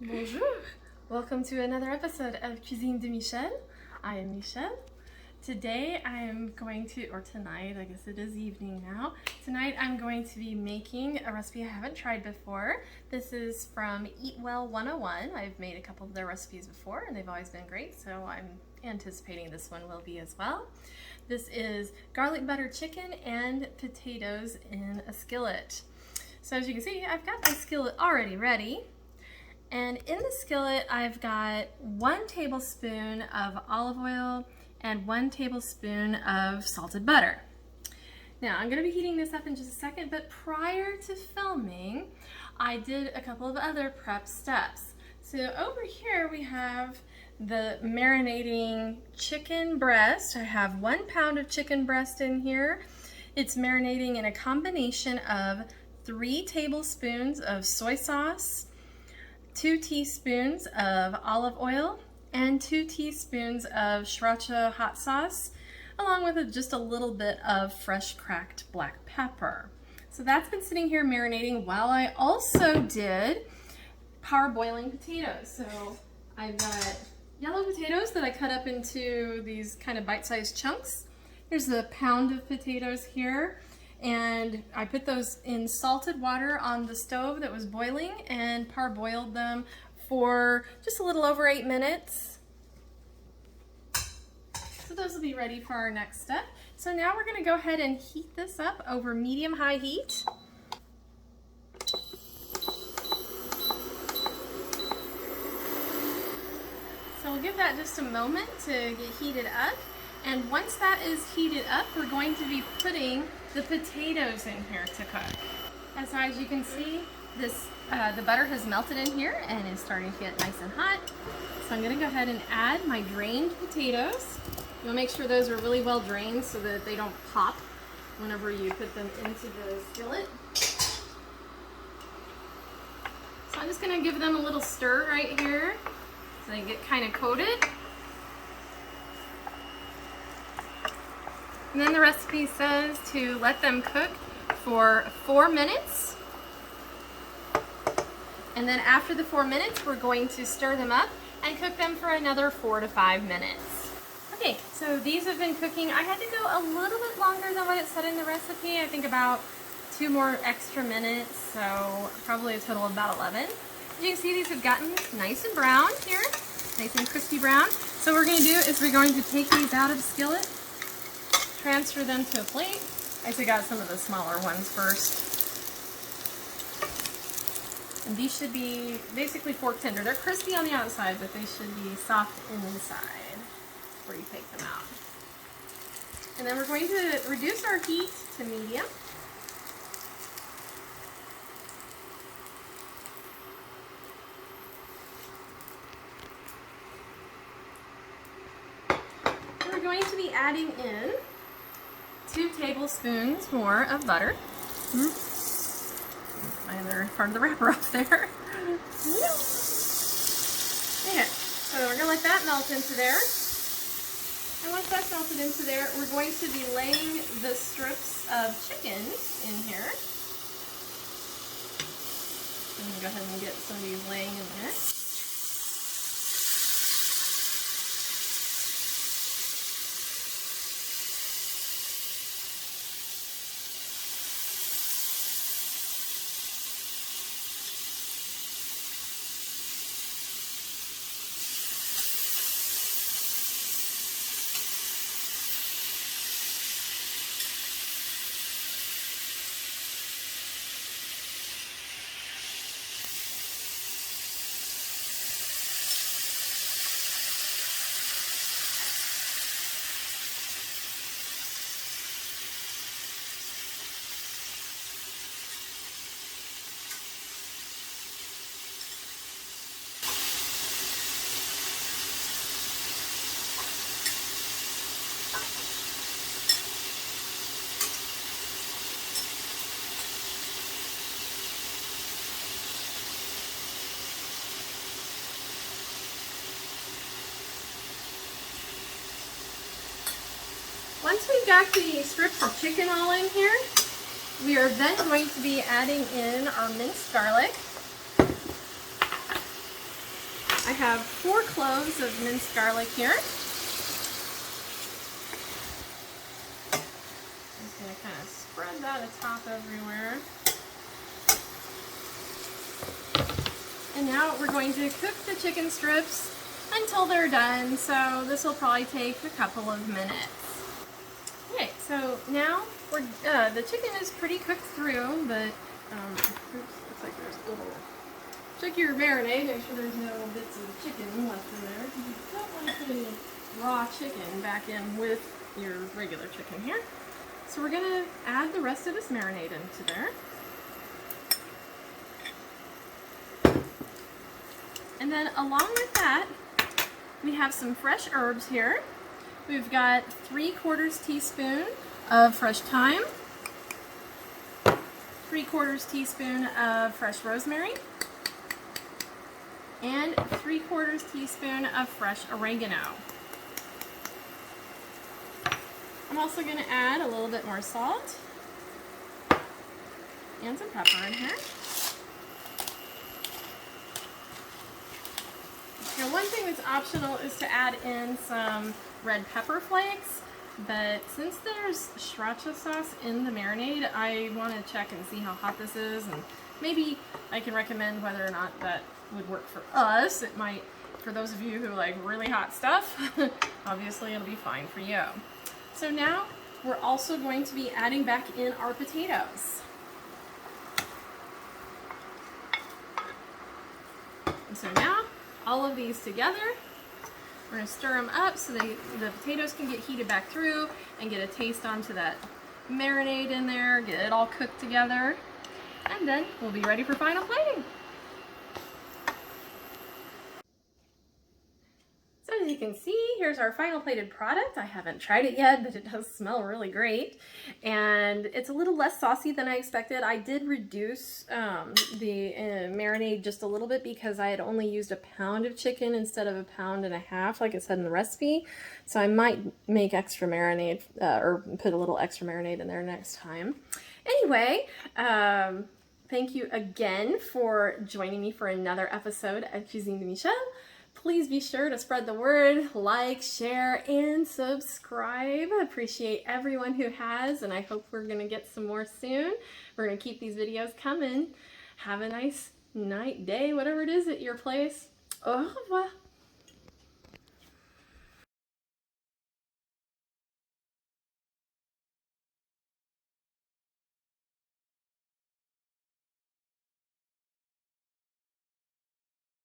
Bonjour! Welcome to another episode of Cuisine de Michel. I am Michelle. Today I am going to, or tonight, I guess it is evening now. Tonight I'm going to be making a recipe I haven't tried before. This is from Eat Well 101. I've made a couple of their recipes before and they've always been great, so I'm anticipating this one will be as well. This is garlic butter chicken and potatoes in a skillet. So as you can see, I've got my skillet already ready. And in the skillet, I've got 1 tablespoon of olive oil and 1 tablespoon of salted butter. Now, I'm gonna be heating this up in just a second, but prior to filming, I did a couple of other prep steps. So over here, we have the marinating chicken breast. I have 1 pound of chicken breast in here. It's marinating in a combination of 3 tablespoons of soy sauce, 2 teaspoons of olive oil, and 2 teaspoons of sriracha hot sauce, along with just a little bit of fresh cracked black pepper. So that's been sitting here marinating while I also did parboiling potatoes. So I've got yellow potatoes that I cut up into these kind of bite-sized chunks. There's a pound of potatoes here. And I put those in salted water on the stove that was boiling and parboiled them for just a little over 8 minutes. So those will be ready for our next step. So now we're going to go ahead and heat this up over medium-high heat. So we'll give that just a moment to get heated up. And once that is heated up, we're going to be putting the potatoes in here to cook. And so as you can see, this the butter has melted in here and is starting to get nice and hot. So I'm going to go ahead and add my drained potatoes. You'll make sure those are really well drained so that they don't pop whenever you put them into the skillet. So I'm just going to give them a little stir right here so they get kind of coated. And then the recipe says to let them cook for 4 minutes. And then after the 4 minutes, we're going to stir them up and cook them for another 4 to 5 minutes. Okay, so these have been cooking. I had to go a little bit longer than what it said in the recipe. I think about 2 more extra minutes, so probably a total of about 11. As you can see, these have gotten nice and brown here, nice and crispy brown. So what we're going to do is we're going to take these out of the skillet, transfer them to a plate. I took out some of the smaller ones first. And these should be basically pork tender. They're crispy on the outside, but they should be soft inside before you take them out. And then we're going to reduce our heat to medium. We're going to be adding in 2 tablespoons more of butter. My other part of the wrapper up there. Okay, so we're going to let that melt into there. And once that's melted into there, we're going to be laying the strips of chicken in here. I'm going to go ahead and get some of these laying in there. Once we've got the strips of chicken all in here, we are then going to be adding in our minced garlic. I have 4 cloves of minced garlic here. I'm just going to kind of spread that atop everywhere. And now we're going to cook the chicken strips until they're done, so this will probably take a couple of minutes. Okay, so now the chicken is pretty cooked through, but oops, looks like there's a little. Check your marinade, make sure there's no bits of chicken left in there. You don't want to put any raw chicken back in with your regular chicken here. So we're going to add the rest of this marinade into there. And then along with that, we have some fresh herbs here. We've got 3/4 teaspoon of fresh thyme, 3/4 teaspoon of fresh rosemary, and 3/4 teaspoon of fresh oregano. I'm also going to add a little bit more salt and some pepper in here. Now, one thing that's optional is to add in some red pepper flakes, but since there's sriracha sauce in the marinade, I want to check and see how hot this is, and maybe I can recommend whether or not that would work for us. It might, for those of you who like really hot stuff, obviously it'll be fine for you. So now we're also going to be adding back in our potatoes. And so now, all of these together, we're going to stir them up so the potatoes can get heated back through and get a taste onto that marinade in there, get it all cooked together, and then we'll be ready for final plating. So as you can see, here's our final plated product. I haven't tried it yet, but it does smell really great. And it's a little less saucy than I expected. I did reduce the marinade just a little bit because I had only used 1 pound of chicken instead of 1.5 pounds like it said in the recipe. So I might make extra marinade or put a little extra marinade in there next time. Anyway, thank you again for joining me for another episode of Cuisine de Michel. Please be sure to spread the word, like, share, and subscribe. I appreciate everyone who has, and I hope we're going to get some more soon. We're going to keep these videos coming. Have a nice night, day, whatever it is at your place. Au revoir.